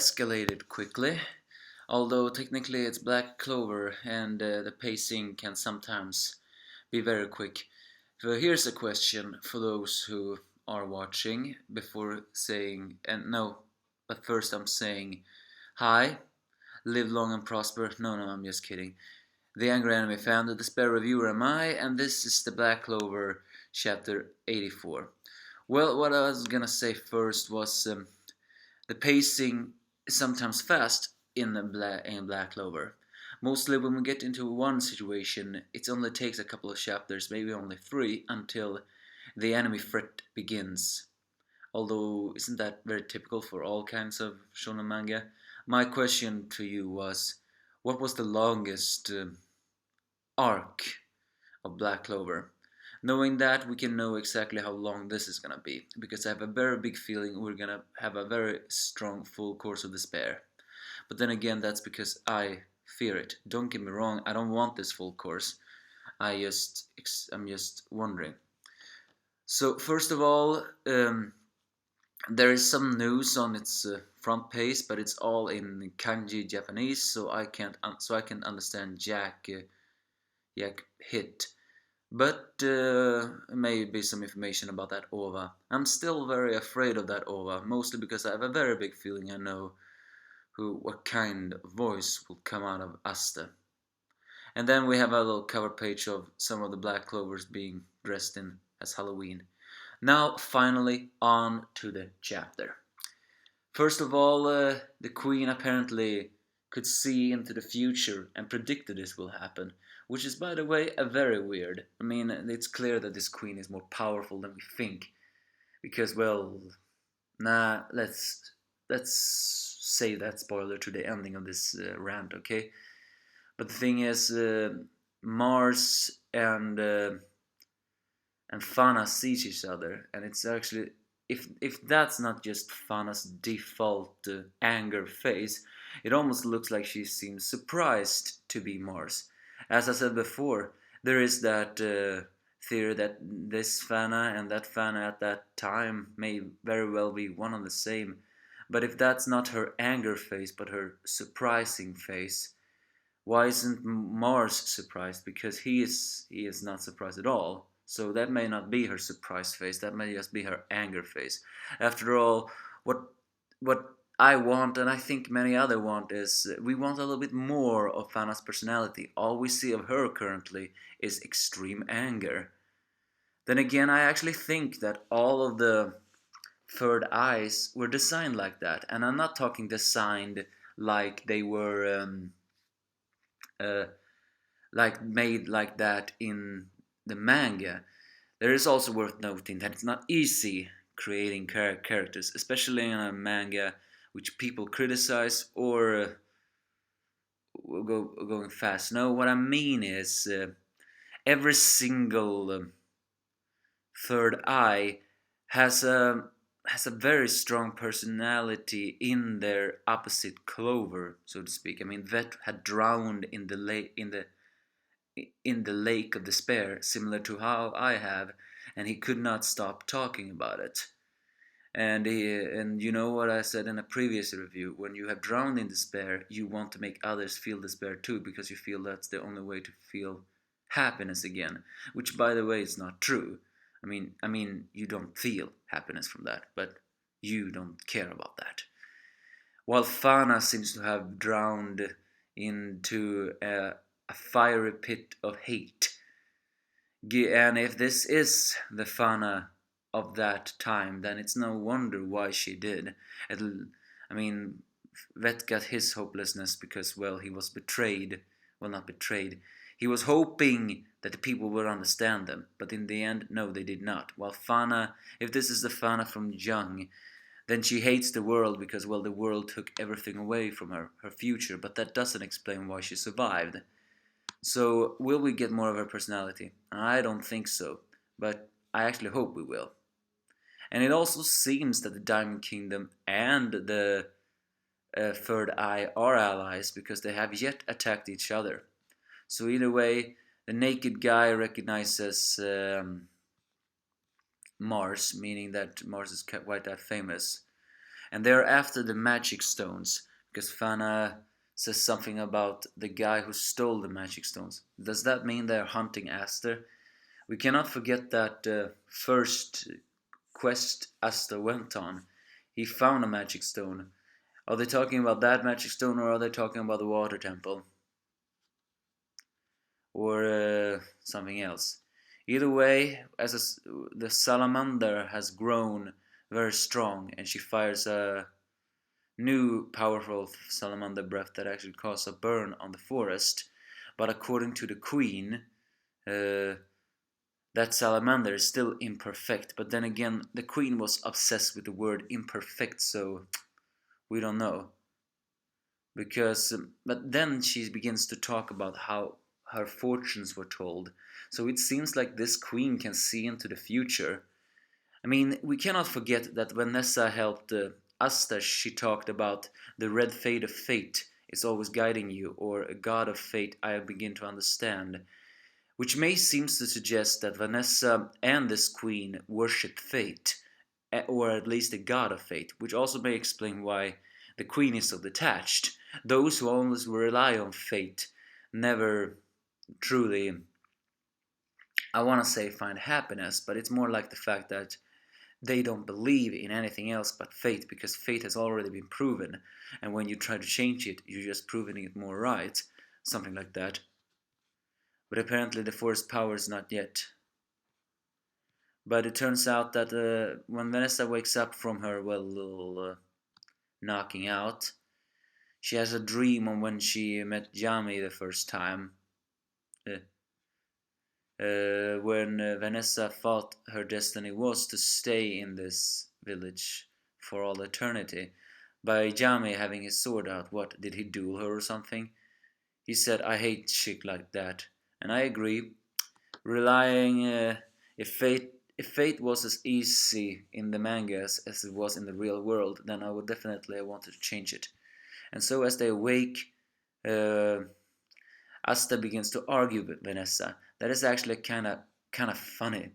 escalated quickly, although technically it's Black Clover and the pacing can sometimes be very quick. So here's a question for those who are watching before saying, and no, but first I'm saying hi, live long and prosper. No, I'm just kidding. The Angry Anime Fan, the Despair Reviewer am I, and this is the Black Clover chapter 84. Well, what I was gonna say first was the pacing is sometimes fast in Black Clover. Mostly when we get into one situation, it only takes a couple of chapters, maybe only 3, until the enemy threat begins. Although, isn't that very typical for all kinds of shonen manga? My question to you was, what was the longest arc of Black Clover? Knowing that, we can know exactly how long this is gonna be, because I have a very big feeling we're gonna have a very strong full course of despair. But then again, that's because I fear it. Don't get me wrong, I don't want this full course. I'm just wondering. So first of all, there is some news on its front page, but it's all in kanji Japanese, so I can understand Jack hit. But maybe some information about that OVA. I'm still very afraid of that OVA, mostly because I have a very big feeling I know what kind of voice will come out of Asta. And then we have a little cover page of some of the Black Clovers being dressed in as Halloween. Now, finally, on to the chapter. First of all, the Queen apparently could see into the future and predicted this will happen, which is, by the way, a very weird. I mean, it's clear that this Queen is more powerful than we think, because, well, let's save that spoiler to the ending of this rant, okay? But the thing is, Mars and Fana sees each other, and it's actually, if that's not just Fana's default anger face, it almost looks like she seems surprised to be Mars. As I said before, there is that theory that this Fana and that Fana at that time may very well be one and the same. But if that's not her anger face, but her surprising face, why isn't Mars surprised? Because he is not surprised at all. So that may not be her surprise face, that may just be her anger face. After all, what I want, and I think many other want, is we want a little bit more of Fana's personality. All we see of her currently is extreme anger. Then again, I actually think that all of the third eyes were designed like that. And I'm not talking designed like they were like made like that in the manga. There is also worth noting that it's not easy creating characters, especially in a manga which people criticize or going fast. No, what I mean is every single third eye has a very strong personality in their opposite Clover, so to speak. I mean, Vet had drowned in the lake of despair, similar to how I have, and he could not stop talking about it. And you know what I said in a previous review, when you have drowned in despair, you want to make others feel despair too, because you feel that's the only way to feel happiness again, which, by the way, is not true. I mean, you don't feel happiness from that, but you don't care about that. While Fana seems to have drowned into a fiery pit of hate. And if this is the Fana of that time, then it's no wonder why she did. I mean, Vet got his hopelessness because, well, he was betrayed. Well, not betrayed. He was hoping that the people would understand them, but in the end, no, they did not. While Fana, if this is the Fana from Young, then she hates the world because, well, the world took everything away from her future, but that doesn't explain why she survived. So, will we get more of her personality? I don't think so, but I actually hope we will. And it also seems that the Diamond Kingdom and the Third Eye are allies because they have yet attacked each other. So either way, the naked guy recognizes Mars, meaning that Mars is quite that famous. and they're after the magic stones because Fana says something about the guy who stole the magic stones. Does that mean they're hunting Asta? We cannot forget that first quest Asta went on, he found a magic stone. Are they talking about that magic stone, or are they talking about the water temple? Or something else? Either way, the salamander has grown very strong, and she fires a new powerful salamander breath that actually causes a burn on the forest. But according to the queen, uh, that salamander is still imperfect. But then again, the queen was obsessed with the word imperfect, so we don't know. But then she begins to talk about how her fortunes were told. So it seems like this queen can see into the future. I mean, we cannot forget that when Nessa helped Asta, she talked about the red fade of fate is always guiding you, or a god of fate I begin to understand. Which may seem to suggest that Vanessa and this queen worship fate, or at least a god of fate, which also may explain why the queen is so detached. Those who always rely on fate never truly, I want to say, find happiness, but it's more like the fact that they don't believe in anything else but fate, because fate has already been proven, and when you try to change it, you're just proving it more right, something like that. But apparently the forest power is not yet. But it turns out that when Vanessa wakes up from her little knocking out, she has a dream on when she met Yami the first time. Uh, when Vanessa thought her destiny was to stay in this village for all eternity. By Yami having his sword out, what, did he duel her or something? He said, I hate shit like that. And I agree. Relying, if fate was as easy in the mangas as it was in the real world, then I would definitely have wanted to change it. And so as they awake, Asta begins to argue with Vanessa. That is actually kind of funny.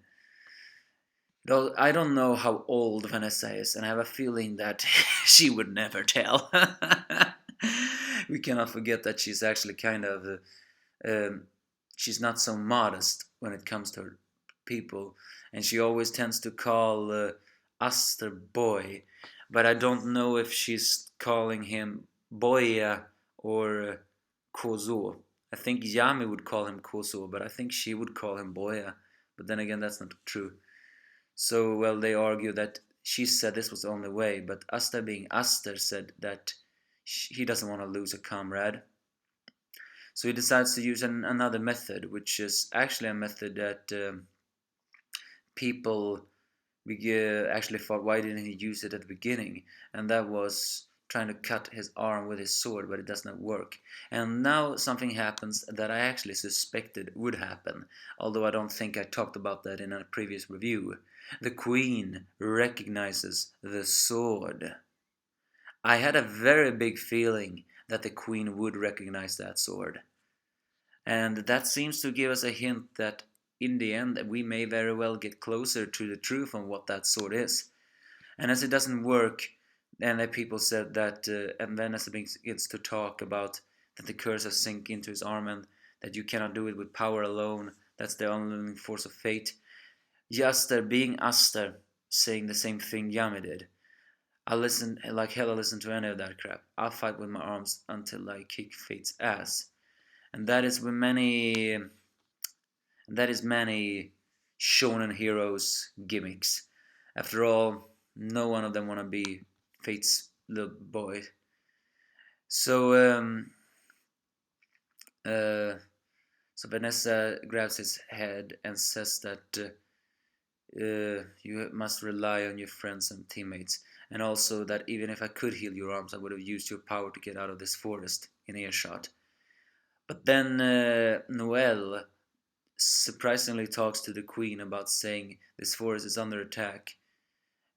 Though I don't know how old Vanessa is, and I have a feeling that she would never tell. We cannot forget that she's actually kind of she's not so modest when it comes to her people, and she always tends to call Asta boy, but I don't know if she's calling him boya or kozo. I think Yami would call him kozo, but I think she would call him boya, but then again that's not true. So well, they argue that she said this was the only way, but Asta, being Asta, said that he doesn't want to lose a comrade. So he decides to use another method, which is actually a method that people actually thought, why didn't he use it at the beginning? And that was trying to cut his arm with his sword, but it does not work. And now something happens that I actually suspected would happen, although I don't think I talked about that in a previous review. The queen recognizes the sword. I had a very big feeling that the queen would recognize that sword. And that seems to give us a hint that in the end we may very well get closer to the truth on what that sword is. And as it doesn't work, and the people said that, and then as it begins to talk about that the curse has sunk into his arm and that you cannot do it with power alone, that's the only force of fate. Aster, being Aster, saying the same thing Yami did. I'll listen like hell, I'll listen to any of that crap. I'll fight with my arms until I kick fate's ass. And that is many shonen heroes gimmicks. After all, no one of them wanna be Fate's little boy. So so Vanessa grabs his head and says that you must rely on your friends and teammates, and also that even if I could heal your arms, I would have used your power to get out of this forest in earshot. But then Noel surprisingly talks to the queen about saying this forest is under attack,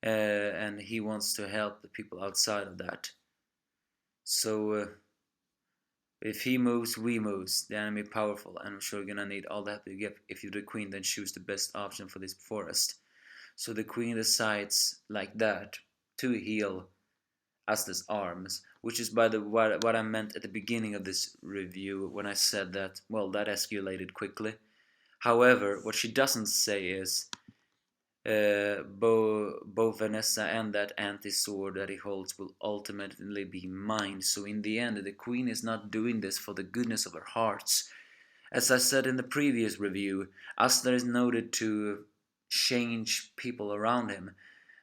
and he wants to help the people outside of that. So if he moves, we moves. The enemy powerful, and I'm sure you're gonna need all the help you get. If you're the queen, then choose the best option for this forest. So the queen decides like that to heal Asta's arms, which is by the what I meant at the beginning of this review when I said that, well, that escalated quickly. However, what she doesn't say is both Vanessa and that anti-sword that he holds will ultimately be mine. So in the end, the queen is not doing this for the goodness of her hearts. As I said in the previous review, Asta is noted to change people around him.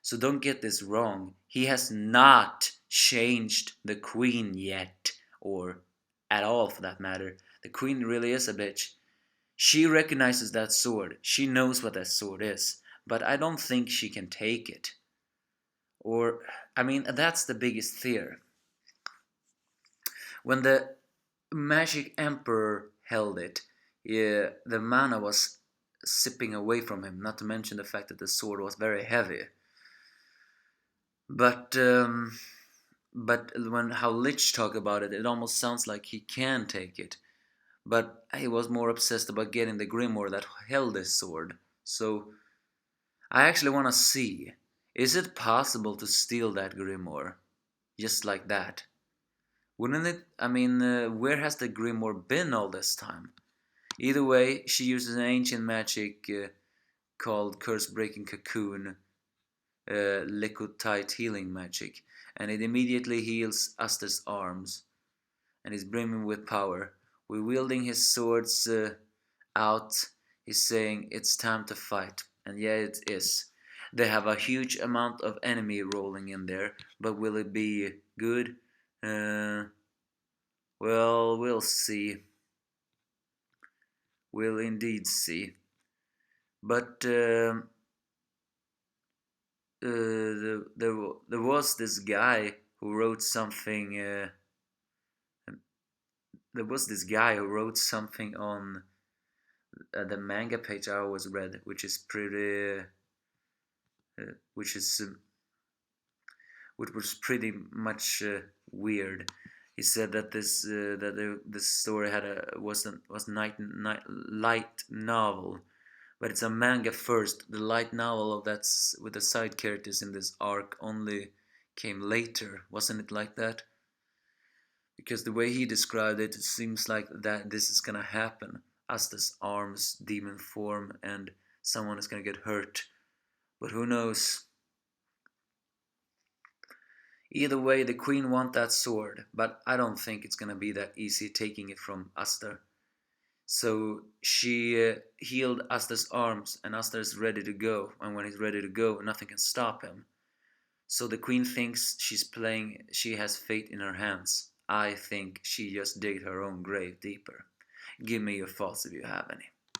So don't get this wrong. He has not changed the queen yet, or at all for that matter. The queen really is a bitch. She recognizes that sword. She knows what that sword is. But I don't think she can take it. Or, I mean, that's the biggest fear. When the Magic Emperor held it, yeah, the mana was sipping away from him, not to mention the fact that the sword was very heavy. But when how Lich talk about it, it almost sounds like he can take it. But he was more obsessed about getting the grimoire that held this sword. So I actually want to see, is it possible to steal that grimoire just like that? Wouldn't it? I mean, where has the grimoire been all this time? Either way, she uses an ancient magic called Curse Breaking Cocoon, liquid tight healing magic, and it immediately heals Asta's arms and is brimming with power. We're wielding his swords out. He's saying it's time to fight, and yeah, it is. They have a huge amount of enemy rolling in there, but will it be good? Well, we'll see. We'll indeed see. But there was this guy who wrote something. There was this guy who wrote something on the manga page I always read, which is pretty, which is which was pretty much weird. He said that this story had was light novel, but it's a manga first. The light novel of that's with the side characters in this arc only came later, wasn't it like that? Because the way he described it, it seems like that this is gonna happen. Asta's arms, demon form, and someone is gonna get hurt. But who knows? Either way, the queen wants that sword, but I don't think it's gonna be that easy taking it from Asta. So she healed Asta's arms, and Asta is ready to go. And when he's ready to go, nothing can stop him. So the queen thinks she has fate in her hands. I think she just digged her own grave deeper. Give me your thoughts if you have any.